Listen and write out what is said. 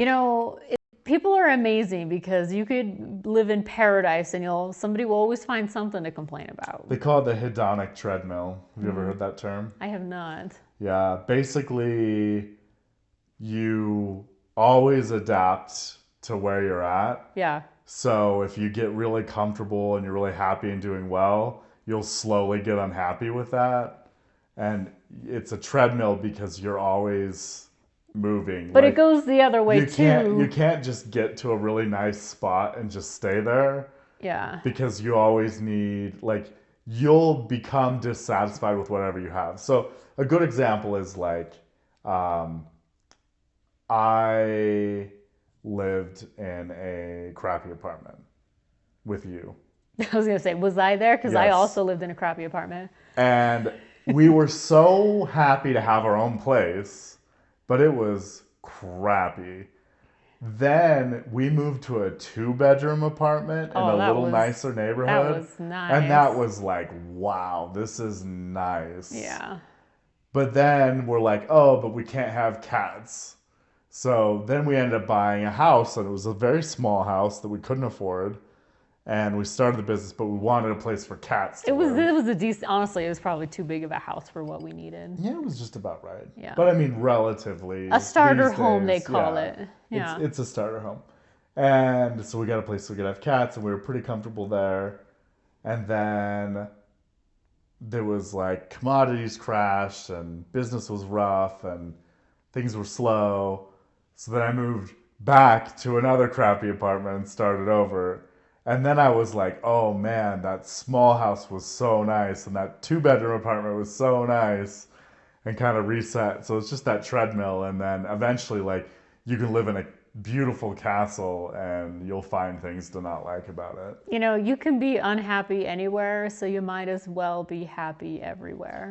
You know, people are amazing because you could live in paradise and somebody will always find something to complain about. They call it the hedonic treadmill. Have you ever heard that term? I have not. Yeah, basically, you always adapt to where you're at. Yeah. So if you get really comfortable and you're really happy and doing well, you'll slowly get unhappy with that. And it's a treadmill because you're always moving. But it goes the other way too. You can't just get to a really nice spot and just stay there. Yeah. Because you always need, like, you'll become dissatisfied with whatever you have. So a good example is like, I lived in a crappy apartment with you. I was going to say, was I there? Because I Yes. also lived in a crappy apartment. And we were so happy to have our own place, but it was crappy. Then we moved to a 2-bedroom apartment in a little nicer neighborhood. That was nice. And that was like, wow, this is nice. Yeah. But then we're like, oh, but we can't have cats. So then we ended up buying a house, and it was a very small house that we couldn't afford. And we started the business, but we wanted a place for cats to live. It was a decent, honestly, it was probably too big of a house for what we needed. Yeah, it was just about right. Yeah. But I mean, relatively. A starter these home, days, they call it. Yeah. It's a starter home. And so we got a place so we could have cats, and we were pretty comfortable there. And then there was like commodities crashed, and business was rough, and things were slow. So then I moved back to another crappy apartment and started over. And then I was like, oh man, that small house was so nice, and that 2-bedroom apartment was so nice, and kind of reset. So it's just that treadmill, and then eventually, like, you can live in a beautiful castle and you'll find things to not like about it. You know, you can be unhappy anywhere, so you might as well be happy everywhere.